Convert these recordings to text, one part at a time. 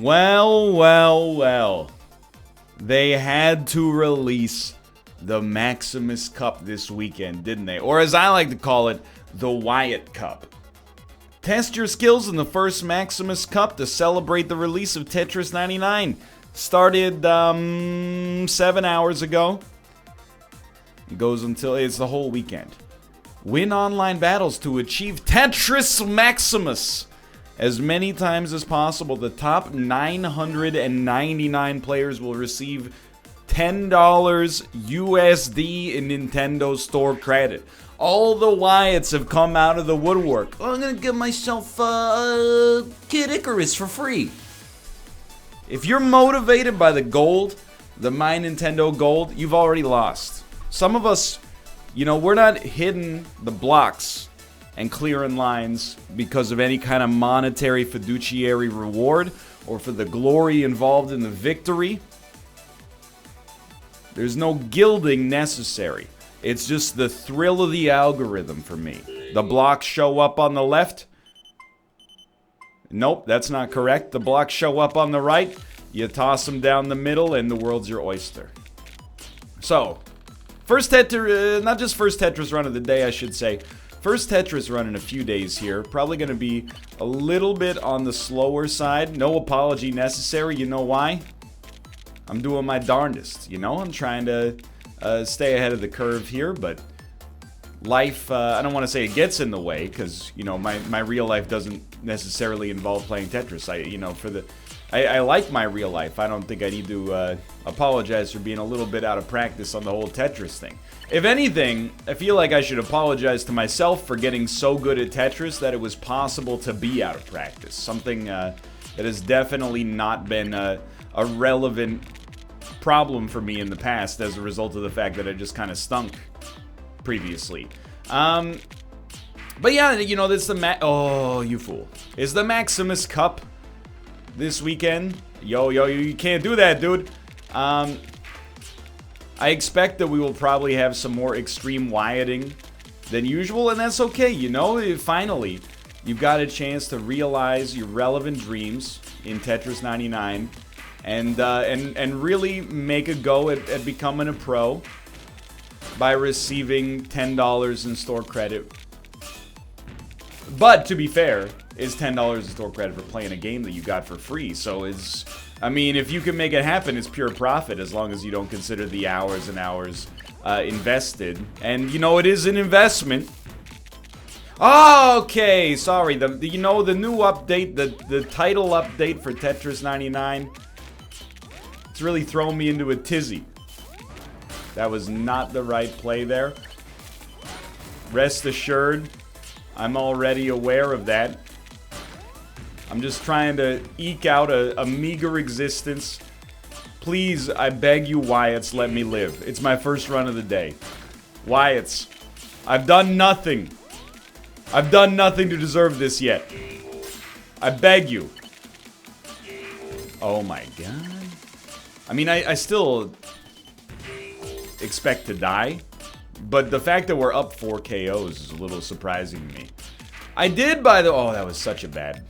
Well. They had to release the Maximus Cup this weekend, didn't they? Or as I like to call it, the Wyatts Cup. Test your skills in the first Maximus Cup to celebrate the release of Tetris 99. Started 7 hours ago. It goes until it's the whole weekend. Win online battles to achieve Tetris Maximus as many times as possible. The top 999 players will receive $10 USD in Nintendo Store credit. All the Wyatts have come out of the woodwork. I'm gonna give myself Kid Icarus for free. If you're motivated by the gold, the My Nintendo Gold, you've already lost. Some of us, we're not hitting the blocks and clearing lines because of any kind of monetary fiduciary reward or for the glory involved in the victory. There's no gilding necessary. It's just the thrill of the algorithm for me. The blocks show up on the left. Nope, that's not correct. The blocks show up on the right. You toss them down the middle and the world's your oyster. So, first Tetris, not just first Tetris run of the day, I should say. First Tetris run in a few days here. Probably going to be a little bit on the slower side. No apology necessary. You know why? I'm doing my darndest. I'm trying to stay ahead of the curve here, but life, I don't want to say it gets in the way, because, my real life doesn't necessarily involve playing Tetris. I like my real life. I don't think I need to apologize for being a little bit out of practice on the whole Tetris thing. If anything, I feel like I should apologize to myself for getting so good at Tetris that it was possible to be out of practice. Something that has definitely not been a relevant problem for me in the past as a result of the fact that I just kind of stunk previously. But yeah, this the oh, you fool. It's the Maximus Cup this weekend. Yo, you can't do that, dude. I expect that we will probably have some more extreme Wyatting than usual, and that's okay. Finally, you've got a chance to realize your relevant dreams in Tetris 99 and really make a go at becoming a pro by receiving $10 in store credit. But to be fair, it's $10 in store credit for playing a game that you got for free. So if you can make it happen, it's pure profit as long as you don't consider the hours and hours invested. And it is an investment. Oh, okay, sorry. The new update, the title update for Tetris 99. It's really thrown me into a tizzy. That was not the right play there. Rest assured, I'm already aware of that. I'm just trying to eke out a meager existence. Please, I beg you, Wyatts, let me live. It's my first run of the day. Wyatts, I've done nothing. I've done nothing to deserve this yet. I beg you. Oh my god. I still expect to die, but the fact that we're up 4 KOs is a little surprising to me. I did, oh, that was such a bad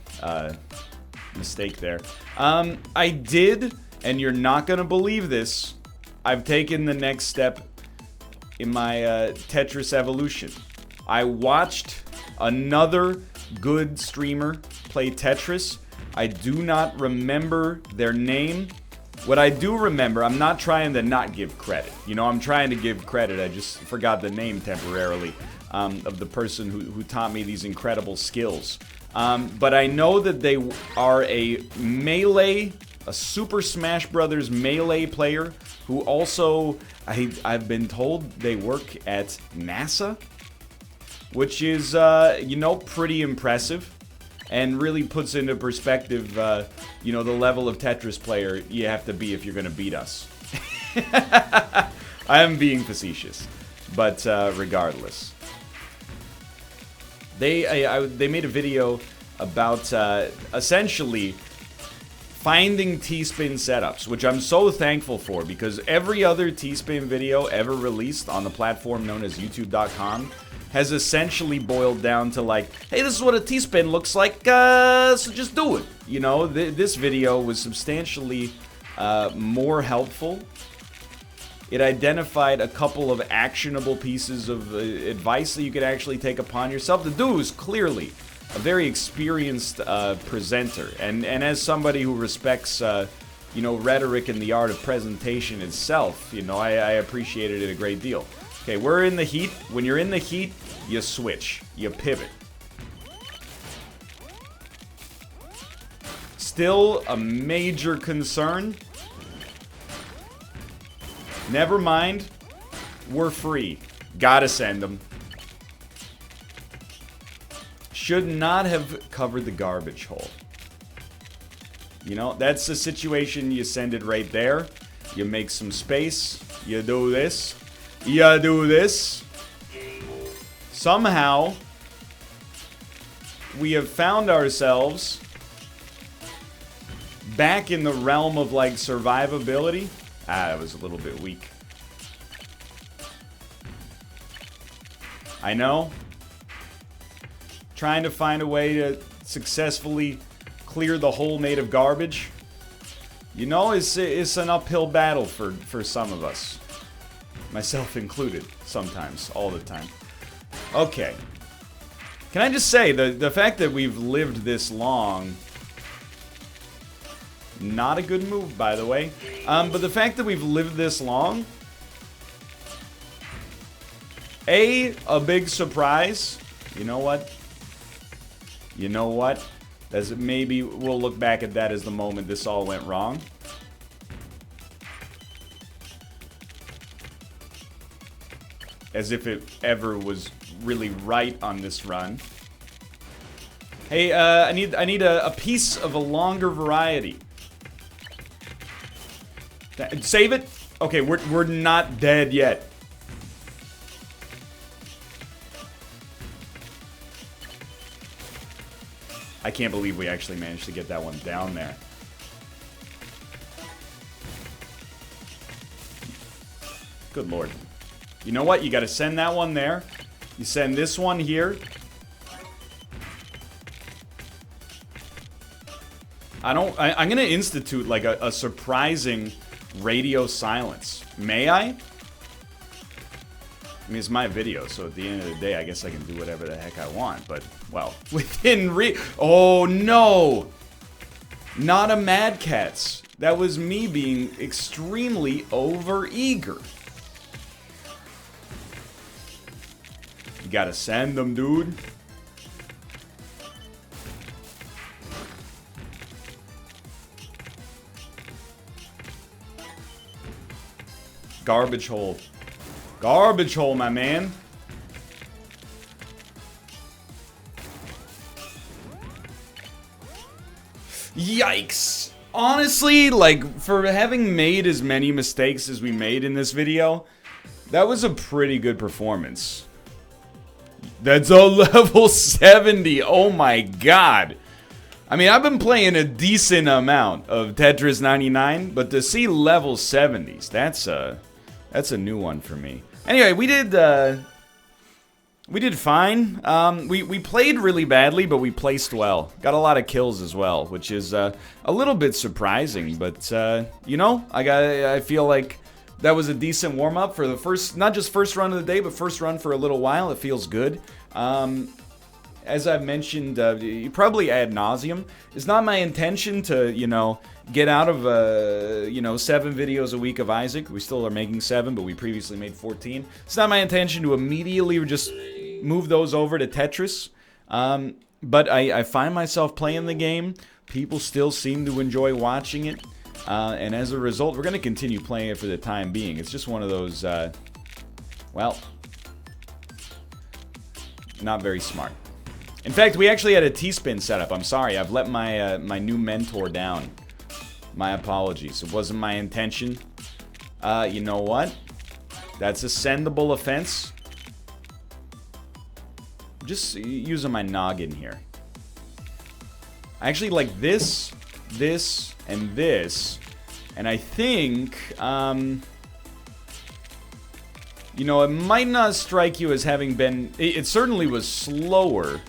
mistake there. I did, and you're not gonna believe this, I've taken the next step in my Tetris evolution. I watched another good streamer play Tetris. I do not remember their name. What I do remember, I'm not trying to not give credit. I'm trying to give credit. I just forgot the name temporarily of the person who taught me these incredible skills. But I know that they are a Super Smash Brothers Melee player who also, I've been told they work at NASA, which is, pretty impressive. And really puts into perspective, the level of Tetris player you have to be if you're going to beat us. I am being facetious, but regardless. They made a video about essentially finding T-Spin setups, which I'm so thankful for, because every other T-Spin video ever released on the platform known as YouTube.com has essentially boiled down to like, hey, this is what a T-spin looks like, so just do it. You know, this video was substantially more helpful. It identified a couple of actionable pieces of advice that you could actually take upon yourself. The dude was clearly a very experienced presenter, and as somebody who respects, you know, rhetoric and the art of presentation itself, you know, I appreciated it a great deal. Okay, we're in the heat. When you're in the heat, you switch, you pivot. Still a major concern. Never mind. We're free. Gotta send them. Should not have covered the garbage hole. You know, that's the situation. You send it right there. You make some space. You do this. You do this. Somehow, we have found ourselves back in the realm of, like, survivability. Ah, that was a little bit weak. I know. Trying to find a way to successfully clear the hole made of garbage. You know, it's an uphill battle for some of us. Myself included. Sometimes. All the time. Okay. Can I just say, the fact that we've lived this long... Not a good move, by the way. But the fact that we've lived this long... A big surprise. You know what? You know what? Maybe we'll look back at that as the moment this all went wrong. As if it ever was really right on this run. Hey, I need a piece of a longer variety. Save it? Okay, we're not dead yet. I can't believe we actually managed to get that one down there. Good lord. You know what? You gotta send that one there. You send this one here. I'm gonna institute like a surprising radio silence. May I? I mean, it's my video, so at the end of the day, I guess I can do whatever the heck I want, but, well, within oh, no! Not a Mad Catz. That was me being extremely overeager. You gotta send them, dude. Garbage hole. Garbage hole, my man. Yikes. Honestly, like, for having made as many mistakes as we made in this video, that was a pretty good performance. That's a level 70. Oh my god. I mean, I've been playing a decent amount of Tetris 99, but to see level 70s, that's a new one for me. Anyway, we did fine. We played really badly, but we placed well. Got a lot of kills as well, which is a little bit surprising. But you know, I feel like that was a decent warm up for the first, not just first run of the day, but first run for a little while. It feels good. As I've mentioned, probably ad nauseum, it's not my intention to, you know, get out of, you know, 7 videos a week of Isaac. We still are making 7, but we previously made 14. It's not my intention to immediately just move those over to Tetris. But I find myself playing the game. People still seem to enjoy watching it. And as a result, we're going to continue playing it for the time being. It's just one of those, well, not very smart. In fact, we actually had a T-spin setup. I'm sorry, I've let my my new mentor down. My apologies. It wasn't my intention. You know what? That's a sendable offense. Just using my noggin here. I actually like this, this, and this. And I think, you know, it might not strike you as having been... It certainly was slower.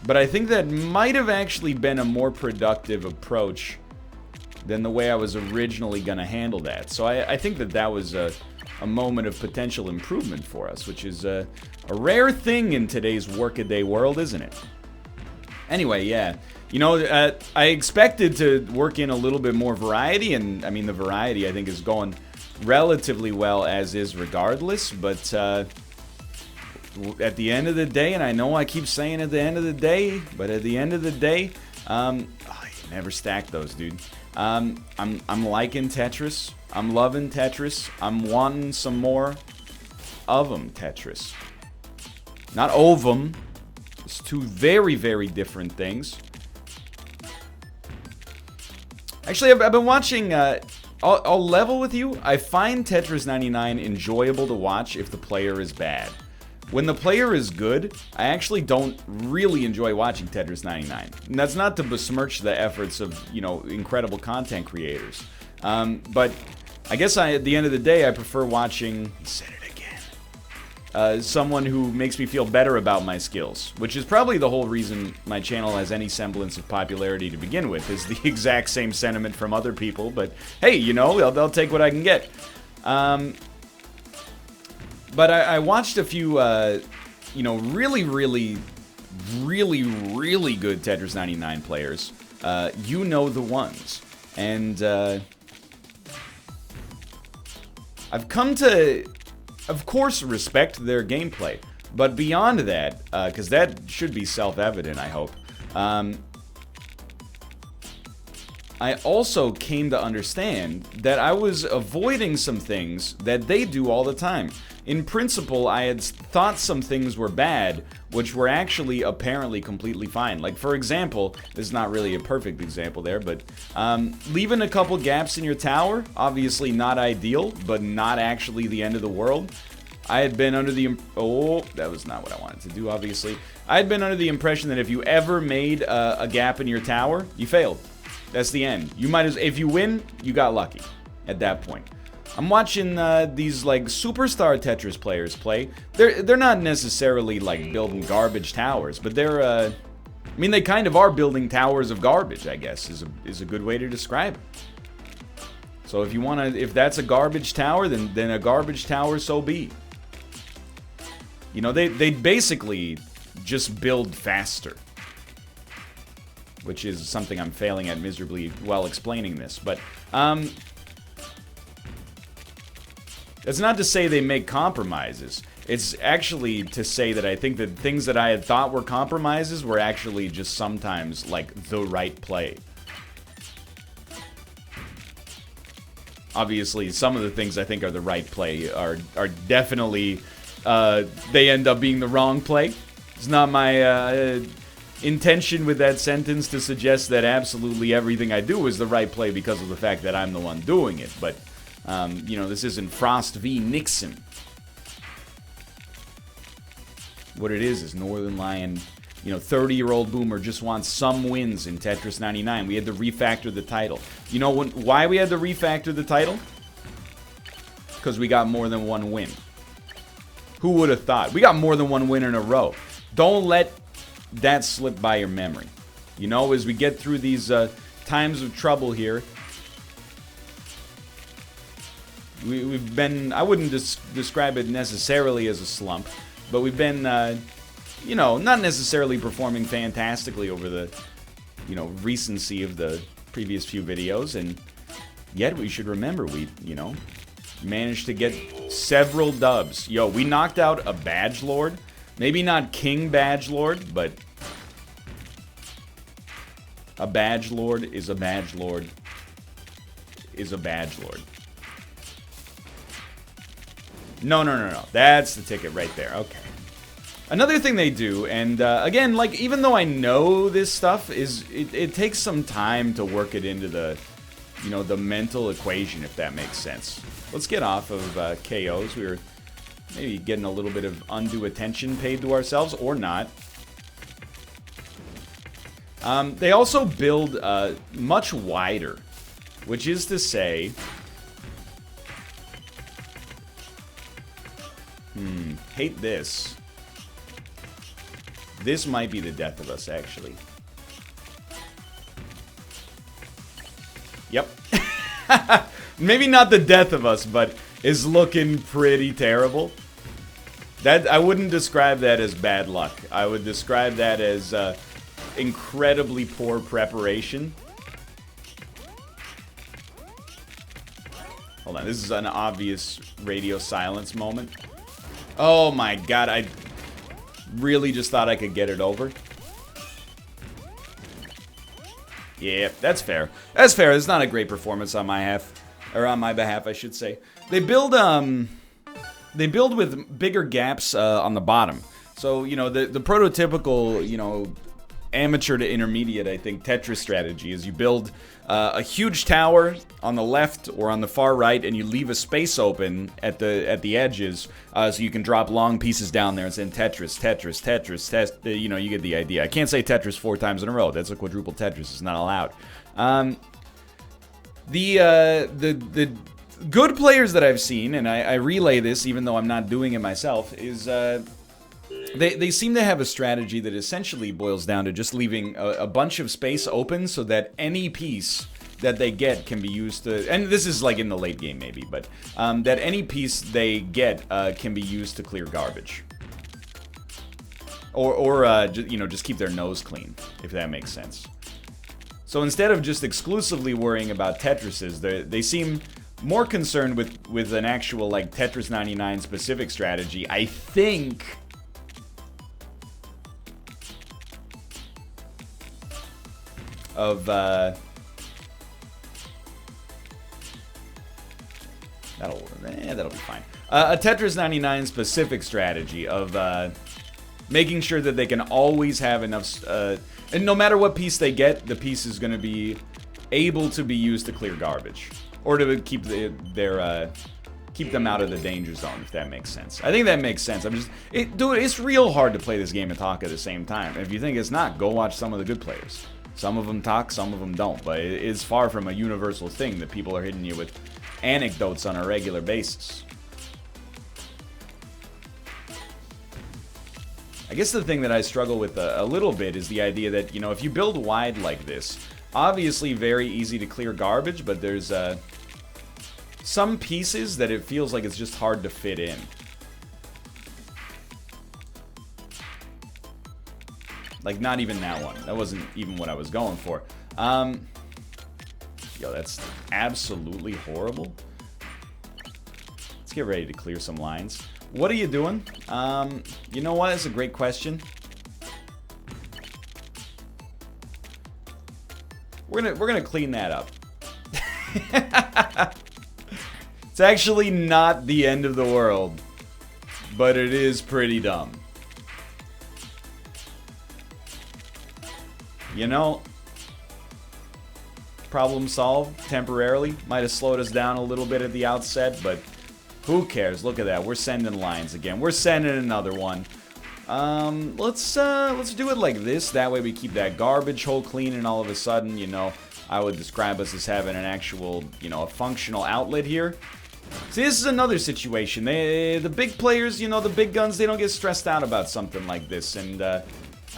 But I think that might have actually been a more productive approach than the way I was originally going to handle that. So I think that that was a moment of potential improvement for us, which is a rare thing in today's workaday world, isn't it? Anyway, yeah. You know, I expected to work in a little bit more variety, and I mean, the variety I think is going relatively well as is regardless, but at the end of the day, and I know I keep saying at the end of the day, but at the end of the day, you never stack those, dude. I'm liking Tetris. I'm loving Tetris. I'm wanting some more of them, Tetris. Not of them. It's two very, very different things. Actually, I've been watching, I'll level with you. I find Tetris 99 enjoyable to watch if the player is bad. When the player is good, I actually don't really enjoy watching Tetris 99. And that's not to besmirch the efforts of, you know, incredible content creators. But I guess at the end of the day, I prefer watching... Said it again. Someone who makes me feel better about my skills, which is probably the whole reason my channel has any semblance of popularity to begin with, is the exact same sentiment from other people, but hey, you know, they'll take what I can get. But I watched a few, you know, really good Tetris 99 players. You know the ones. And I've come to, of course, respect their gameplay. But beyond that, because that should be self-evident, I hope, I also came to understand that I was avoiding some things that they do all the time. In principle, I had thought some things were bad, which were actually apparently completely fine. Like, for example, this is not really a perfect example there, but leaving a couple gaps in your tower, obviously not ideal, but not actually the end of the world. I had been under the... Oh, that was not what I wanted to do, obviously. I had been under the impression that if you ever made a gap in your tower, you failed. That's the end. You might as... If you win, you got lucky at that point. I'm watching these, like, superstar Tetris players play. They're not necessarily, like, building garbage towers, but they're, I mean, they kind of are building towers of garbage, I guess, is a good way to describe it. So if you want to... If that's a garbage tower, then a garbage tower so be. You know, they basically just build faster. Which is something I'm failing at miserably while explaining this. But, that's not to say they make compromises. It's actually to say that I think that things that I had thought were compromises were actually just sometimes, like, the right play. Obviously, some of the things I think are the right play are definitely, they end up being the wrong play. It's not my, intention with that sentence to suggest that absolutely everything I do is the right play because of the fact that I'm the one doing it, but... you know, this isn't Frost v. Nixon. What it is Northernlion, you know, 30-year-old boomer just wants some wins in Tetris 99. We had to refactor the title. You know why we had to refactor the title? Because we got more than one win. Who would have thought? We got more than one win in a row. Don't let that slip by your memory. You know, as we get through these times of trouble here, we've been, I wouldn't describe it necessarily as a slump, but we've been, you know, not necessarily performing fantastically over the, you know, recency of the previous few videos, and yet we should remember we, you know, managed to get several dubs. Yo, we knocked out a Badge Lord. Maybe not King Badge Lord, but a Badge Lord is a Badge Lord is a Badge Lord. No. That's the ticket right there. Okay. Another thing they do, and again, like, even though I know this stuff, is it takes some time to work it into the, you know, the mental equation, if that makes sense. Let's get off of KOs. We were maybe getting a little bit of undue attention paid to ourselves, or not. They also build much wider, which is to say... Hate this. This might be the death of us, actually. Yep. Maybe not the death of us, but is looking pretty terrible. That I wouldn't describe that as bad luck. I would describe that as incredibly poor preparation. Hold on, this is an obvious radio silence moment. Oh my god, I really just thought I could get it over. Yeah, that's fair. That's fair. It's not a great performance on my half, or on my behalf, I should say. They build with bigger gaps on the bottom. So, you know, the prototypical, you know, amateur to intermediate, I think, Tetris strategy is you build a huge tower on the left or on the far right, and you leave a space open at the edges, so you can drop long pieces down there and send Tetris, Tetris, Tetris, you know, you get the idea. I can't say Tetris 4 times in a row. That's a quadruple Tetris. It's not allowed. The good players that I've seen, and I relay this even though I'm not doing it myself, is they seem to have a strategy that essentially boils down to just leaving a bunch of space open so that any piece that they get can be used to, and this is like in the late game maybe, but that any piece they get can be used to clear garbage. Or you know, just keep their nose clean, if that makes sense. So instead of just exclusively worrying about Tetrises, they seem more concerned with an actual, like, Tetris 99 specific strategy, I think. Of, that'll be fine. A Tetris 99 specific strategy of, making sure that they can always have enough, and no matter what piece they get, the piece is going to be able to be used to clear garbage. Or to keep keep them out of the danger zone, if that makes sense. I think that makes sense. Dude, it's real hard to play this game and talk at the same time. If you think it's not, go watch some of the good players. Some of them talk, some of them don't. But it's far from a universal thing that people are hitting you with anecdotes on a regular basis. I guess the thing that I struggle with a little bit is the idea that, you know, if you build wide like this, obviously very easy to clear garbage, but there's some pieces that it feels like it's just hard to fit in. Like, not even that one. That wasn't even what I was going for. Yo, that's absolutely horrible. Let's get ready to clear some lines. What are you doing? You know what? That's a great question. We're gonna clean that up. It's actually not the end of the world, but it is pretty dumb. You know, problem solved temporarily. Might have slowed us down a little bit at the outset, but who cares? Look at that. We're sending lines again. We're sending another one. Let's do it like this. That way we keep that garbage hole clean, and all of a sudden, you know, I would describe us as having an actual, you know, a functional outlet here. See, this is another situation. The big players, you know, the big guns, they don't get stressed out about something like this, and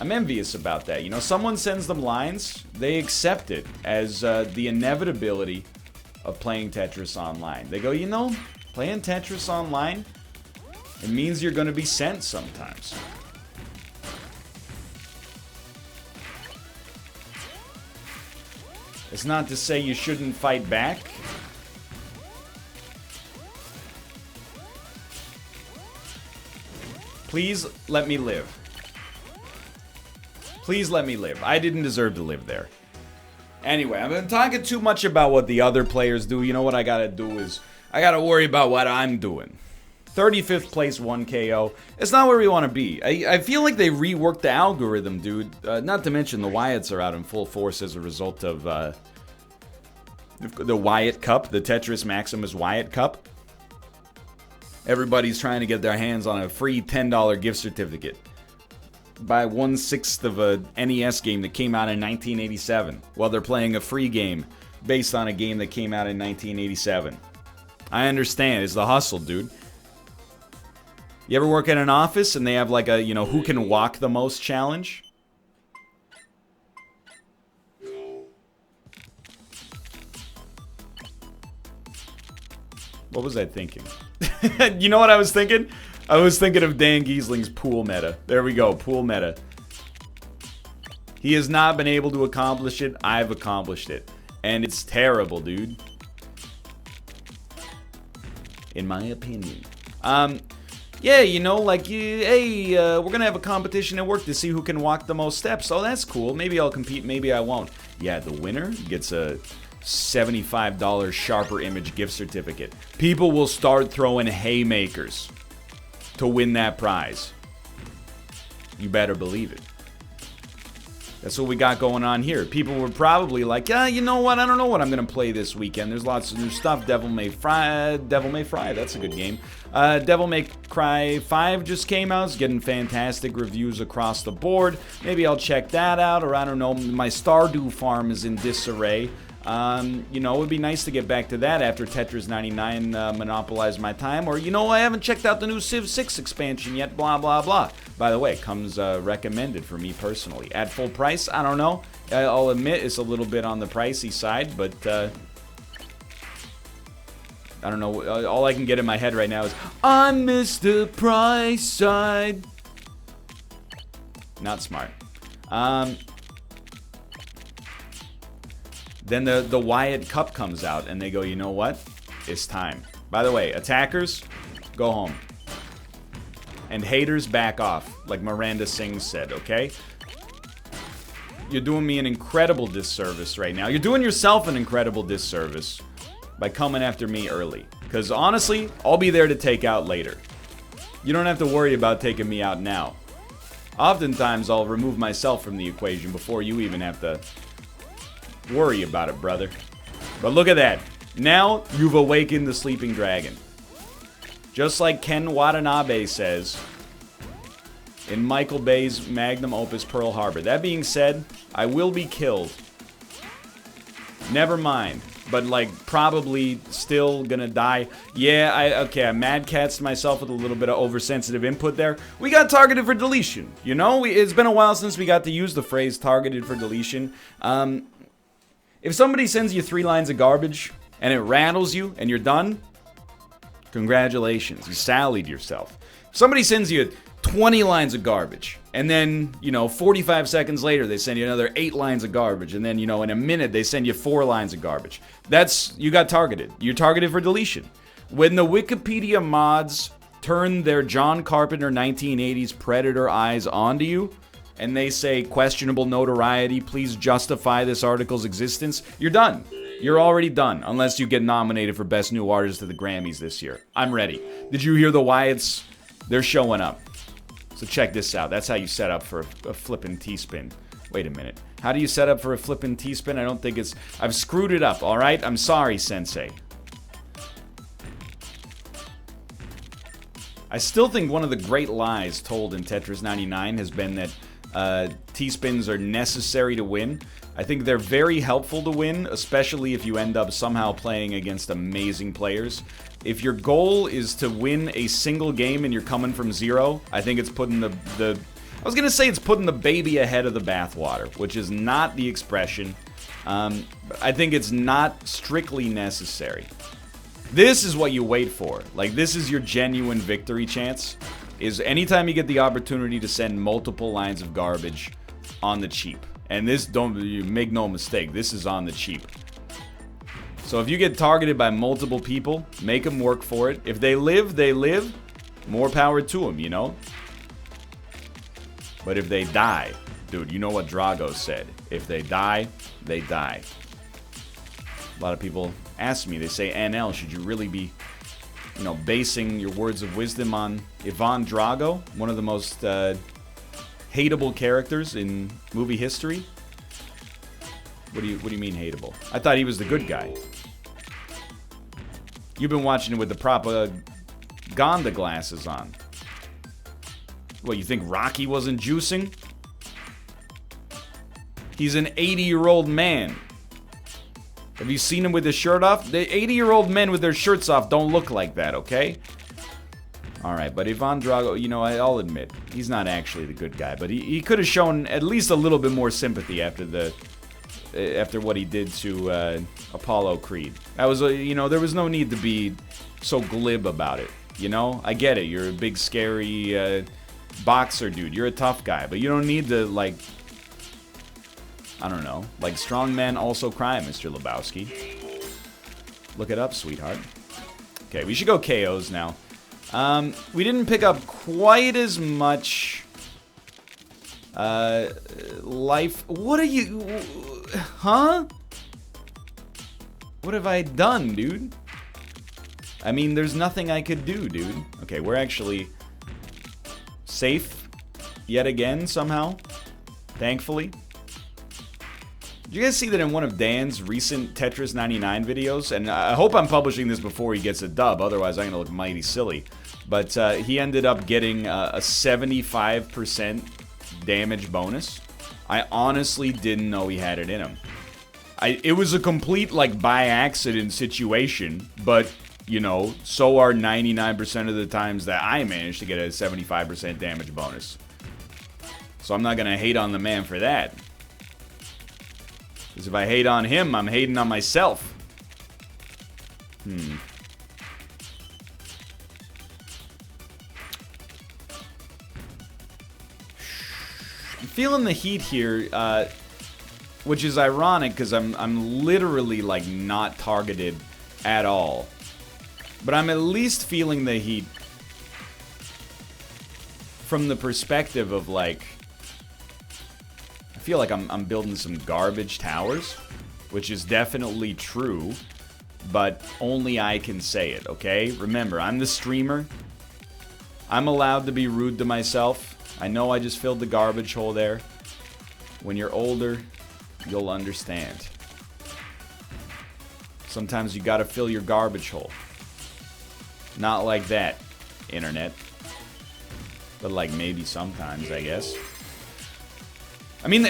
I'm envious about that. You know, someone sends them lines, they accept it as the inevitability of playing Tetris online. They go, you know, playing Tetris online, it means you're going to be sent sometimes. It's not to say you shouldn't fight back. Please let me live. Please let me live. I didn't deserve to live there. Anyway, I've been talking too much about what the other players do. You know what I gotta do is, I gotta worry about what I'm doing. 35th place, 1 KO. It's not where we want to be. I feel like they reworked the algorithm, dude. Not to mention the Wyatts are out in full force as a result of the Wyatt Cup, the Tetris Maximus Wyatt Cup. Everybody's trying to get their hands on a free $10 gift certificate. Buy 1/6 of a NES game that came out in 1987 while they're playing a free game based on a game that came out in 1987. I understand. It's the hustle, dude. You ever work in an office and they have like a, you know, who can walk the most challenge? What was I thinking? You know what I was thinking? I was thinking of Dan Giesling's pool meta. There we go, pool meta. He has not been able to accomplish it. I've accomplished it. And it's terrible, dude. In my opinion. Yeah, you know, like, hey, we're gonna have a competition at work to see who can walk the most steps. Oh, that's cool. Maybe I'll compete, maybe I won't. Yeah, the winner gets a $75 Sharper Image gift certificate. People will start throwing haymakers to win that prize. You better believe it. That's what we got going on here. People were probably like, you know what? I don't know what I'm going to play this weekend. There's lots of new stuff. Devil May Cry. That's a good game. Devil May Cry 5 just came out. It's getting fantastic reviews across the board. Maybe I'll check that out. Or I don't know. My Stardew farm is in disarray. You know, it would be nice to get back to that after Tetris 99 monopolized my time. Or, you know, I haven't checked out the new Civ 6 expansion yet, blah, blah, blah. By the way, comes recommended for me personally. At full price, I don't know. I'll admit it's a little bit on the pricey side, but I don't know. All I can get in my head right now is, I miss the price side. Not smart. Then the Wyatt Cup comes out, and they go, you know what? It's time. By the way, attackers, go home. And haters, back off, like Miranda Singh said, okay? You're doing me an incredible disservice right now. You're doing yourself an incredible disservice by coming after me early. Because honestly, I'll be there to take out later. You don't have to worry about taking me out now. Oftentimes, I'll remove myself from the equation before you even have to worry about it, brother. But look at that. Now, you've awakened the sleeping dragon. Just like Ken Watanabe says in Michael Bay's magnum opus Pearl Harbor. That being said, I will be killed. Never mind. But, like, probably still gonna die. Yeah, okay, I mad catsed myself with a little bit of oversensitive input there. We got targeted for deletion. You know, it's been a while since we got to use the phrase targeted for deletion. If somebody sends you 3 lines of garbage and it rattles you and you're done, congratulations, you sallied yourself. If somebody sends you 20 lines of garbage and then, you know, 45 seconds later they send you another 8 lines of garbage and then, you know, in a minute they send you 4 lines of garbage. You got targeted. You're targeted for deletion. When the Wikipedia mods turn their John Carpenter 1980s Predator eyes onto you, and they say questionable notoriety, please justify this article's existence, you're done. You're already done, unless you get nominated for Best New Artist at the Grammys this year. I'm ready. Did you hear the Wyatts? They're showing up. So check this out. That's how you set up for a flippin' T-spin. Wait a minute. How do you set up for a flippin' T-spin? I don't think it's... I've screwed it up, alright? I'm sorry, Sensei. I still think one of the great lies told in Tetris 99 has been that T-spins are necessary to win. I think they're very helpful to win, especially if you end up somehow playing against amazing players. If your goal is to win a single game and you're coming from 0, I think it's putting I was gonna say it's putting the baby ahead of the bathwater, which is not the expression. I think it's not strictly necessary. This is what you wait for. Like, this is your genuine victory chance. Is anytime you get the opportunity to send multiple lines of garbage on the cheap. And this, you make no mistake, this is on the cheap. So if you get targeted by multiple people, make them work for it. If they live, they live. More power to them, you know? But if they die, dude, you know what Drago said. If they die, they die. A lot of people ask me, they say, NL, should you really be, you know, basing your words of wisdom on Ivan Drago, one of the most hateable characters in movie history? What do you mean hateable? I thought he was the good guy. You've been watching it with the propaganda glasses on. What, you think Rocky wasn't juicing? He's an 80-year-old man. Have you seen him with his shirt off? The 80-year-old men with their shirts off don't look like that, okay? Alright, but Ivan Drago, you know, I'll admit, he's not actually the good guy, but he could have shown at least a little bit more sympathy after what he did to Apollo Creed. That was, you know, there was no need to be so glib about it, you know? I get it, you're a big, scary boxer dude, you're a tough guy, but you don't need to, like, I don't know, like, strong men also cry, Mr. Lebowski. Look it up, sweetheart. Okay, we should go KOs now. We didn't pick up quite as much life. What are you? Huh? What have I done, dude? I mean, there's nothing I could do, dude. Okay, we're actually safe yet again somehow. Thankfully. Did you guys see that in one of Dan's recent Tetris 99 videos? And I hope I'm publishing this before he gets a dub, otherwise I'm gonna look mighty silly. But he ended up getting a 75% damage bonus. I honestly didn't know he had it in him. It was a complete, like, by accident situation, but, you know, so are 99% of the times that I managed to get a 75% damage bonus. So I'm not gonna hate on the man for that. Because if I hate on him, I'm hating on myself. I'm feeling the heat here, which is ironic because I'm literally, like, not targeted at all. But I'm at least feeling the heat from the perspective of, like, I feel like I'm building some garbage towers, which is definitely true, but only I can say it, okay? Remember, I'm the streamer. I'm allowed to be rude to myself. I know I just filled the garbage hole there. When you're older, you'll understand. Sometimes you gotta fill your garbage hole. Not like that, internet. But like maybe sometimes, I guess. I mean,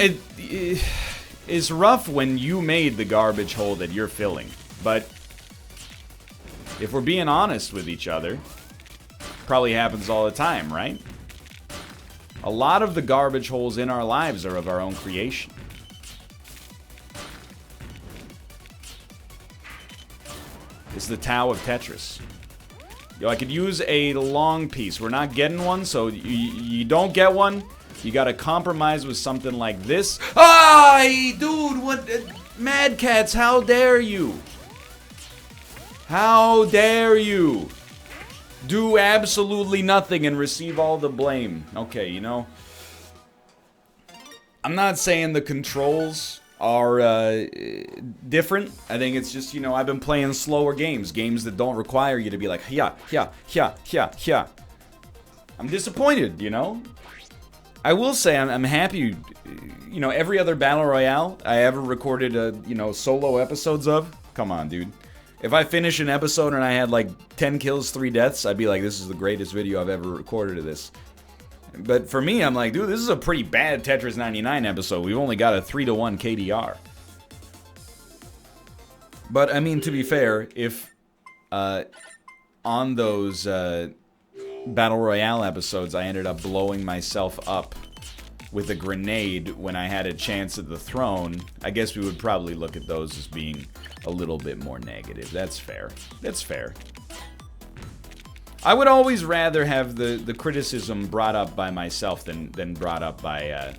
it's rough when you made the garbage hole that you're filling. But if we're being honest with each other, probably happens all the time, right? A lot of the garbage holes in our lives are of our own creation. It's the Tao of Tetris. Yo, I could use a long piece. We're not getting one, so you don't get one. You gotta compromise with something like this. Ah, dude, what? Mad Cats, how dare you? How dare you? Do absolutely nothing and receive all the blame. Okay, you know. I'm not saying the controls are different. I think it's just, you know, I've been playing slower games. Games that don't require you to be like, yeah. I'm disappointed, you know? I will say I'm happy, you know, every other Battle Royale I ever recorded, you know, solo episodes of. Come on, dude. If I finish an episode and I had like 10 kills, 3 deaths, I'd be like, this is the greatest video I've ever recorded of this. But for me, I'm like, dude, this is a pretty bad Tetris 99 episode. We've only got a 3-to-1 KDR. But, I mean, to be fair, if on those Battle Royale episodes I ended up blowing myself up with a grenade when I had a chance at the throne, I guess we would probably look at those as being a little bit more negative. That's fair. That's fair. I would always rather have the criticism brought up by myself than brought up by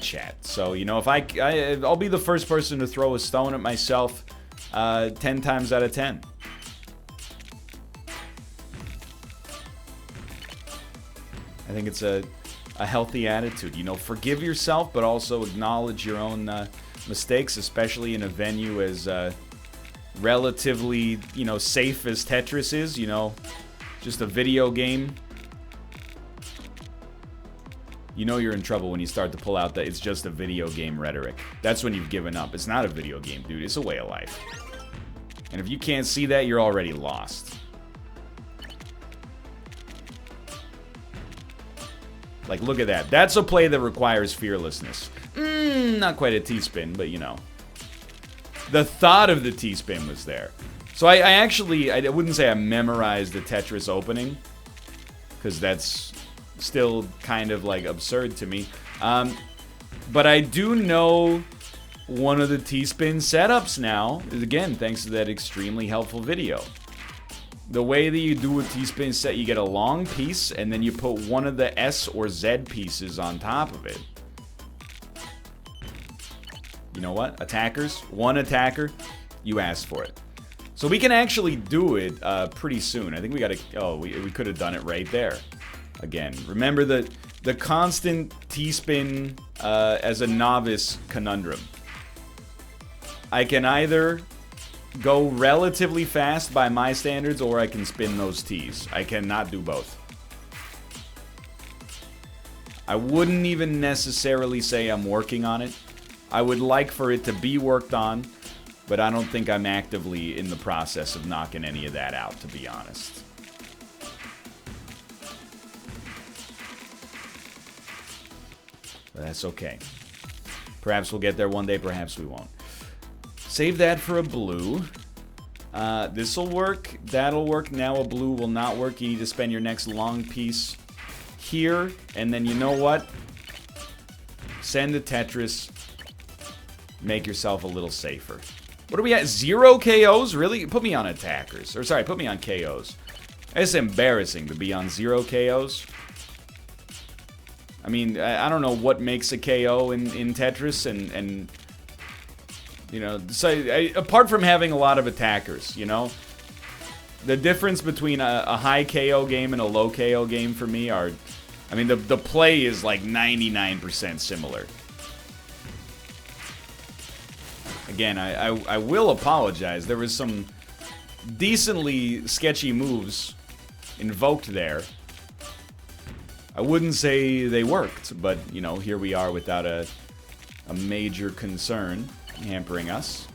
chat. So, you know, if I'll be the first person to throw a stone at myself 10 times out of 10. I think it's a healthy attitude. You know, forgive yourself, but also acknowledge your own mistakes, especially in a venue as relatively, you know, safe as Tetris is. You know, just a video game. You know you're in trouble when you start to pull out that it's just a video game rhetoric. That's when you've given up. It's not a video game, dude. It's a way of life. And if you can't see that, you're already lost. Like, look at that. That's a play that requires fearlessness. Not quite a T-spin, but you know. The thought of the T-spin was there. So I wouldn't say I memorized the Tetris opening, because that's still kind of like absurd to me. But I do know one of the T-spin setups now, again, thanks to that extremely helpful video. The way that you do a T-spin set, you get a long piece, and then you put one of the S or Z pieces on top of it. You know what? Attackers, one attacker, you asked for it. So we can actually do it pretty soon. I think we gotta, oh, we could have done it right there. Again, remember the constant T-spin as a novice conundrum. I can either go relatively fast by my standards, or I can spin those T's. I cannot do both. I wouldn't even necessarily say I'm working on it. I would like for it to be worked on, but I don't think I'm actively in the process of knocking any of that out, to be honest. But that's okay. Perhaps we'll get there one day, perhaps we won't. Save that for a blue. This'll work. That'll work. Now a blue will not work. You need to spend your next long piece here. And then you know what? Send a Tetris. Make yourself a little safer. What are we at? 0 KOs? Really? Put me on attackers. Or sorry, put me on KOs. It's embarrassing to be on 0 KOs. I mean, I don't know what makes a KO in Tetris, and you know, so apart from having a lot of attackers, you know, the difference between a high KO game and a low KO game for me are, I mean, the play is like 99% similar. Again, I will apologize. There was some decently sketchy moves invoked there. I wouldn't say they worked, but, you know, here we are without a major concern hampering us.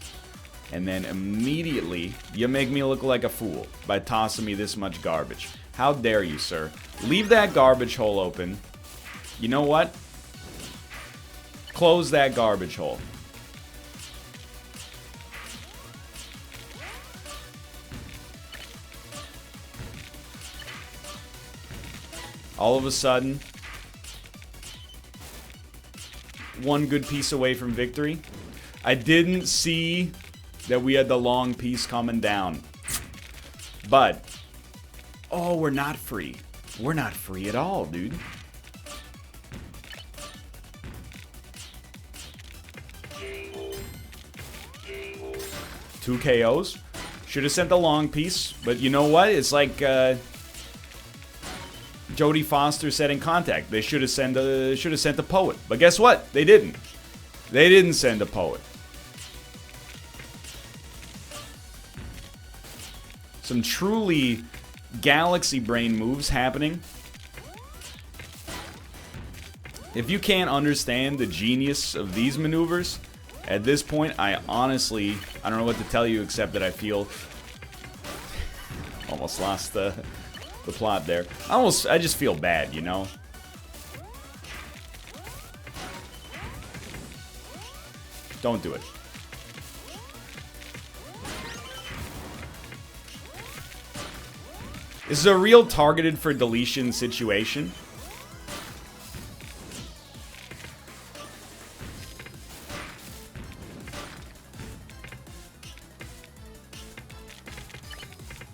And then immediately, you make me look like a fool by tossing me this much garbage. How dare you, sir? Leave that garbage hole open. You know what? Close that garbage hole. All of a sudden, one good piece away from victory. I didn't see that we had the long piece coming down. But, oh, we're not free. We're not free at all, dude. Two KOs. Should have sent the long piece, but you know what? It's like Jodie Foster said in Contact. They should have sent a poet. But guess what? They didn't. They didn't send a poet. Some truly galaxy brain moves happening. If you can't understand the genius of these maneuvers, at this point, I honestly, I don't know what to tell you except that I feel almost lost the plot there. I just feel bad, you know? Don't do it. This is a real targeted for deletion situation.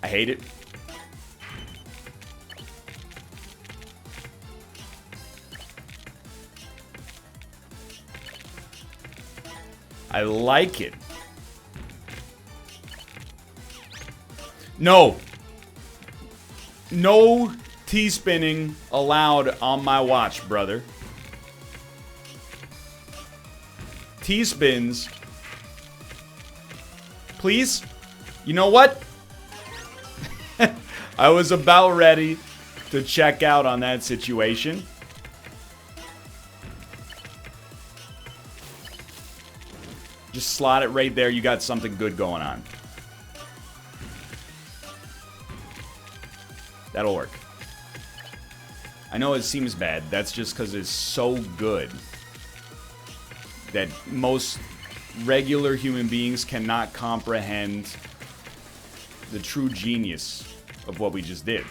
I hate it. I like it. No. No T-spinning allowed on my watch, brother. T-spins. Please? You know what? I was about ready to check out on that situation. Just slot it right there. You got something good going on. That'll work. I know it seems bad. That's just because it's so good that most regular human beings cannot comprehend the true genius of what we just did.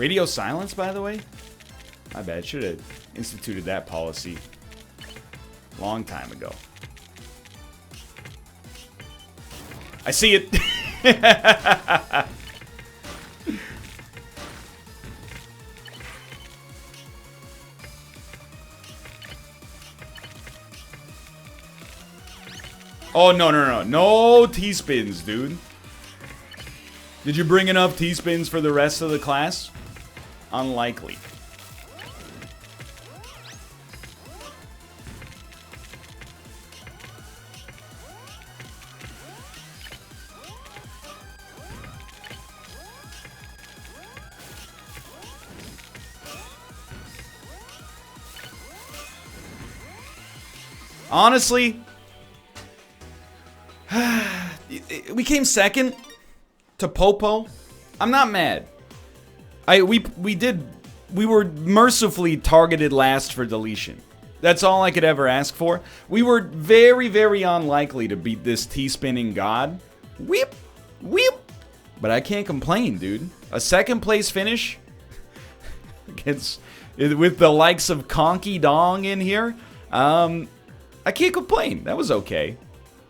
Radio silence, by the way? My bad. Should have instituted that policy long time ago. I see it. Oh, no, no, no. No T-spins, dude. Did you bring enough T-spins for the rest of the class? Unlikely. Honestly, we came second to Popo. I'm not mad. We were mercifully targeted last for deletion. That's all I could ever ask for. We were very, very unlikely to beat this T-spinning god. Weep, weep. But I can't complain, dude. A second place finish against with the likes of Conky Dong in here. I can't complain. That was okay.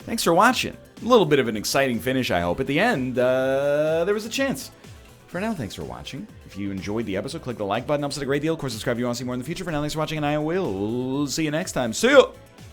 Thanks for watching. A little bit of an exciting finish, I hope. At the end, there was a chance. For now, thanks for watching. If you enjoyed the episode, click the like button. Helps it a great deal. Of course, subscribe if you want to see more in the future. For now, thanks for watching, and I will see you next time. See ya!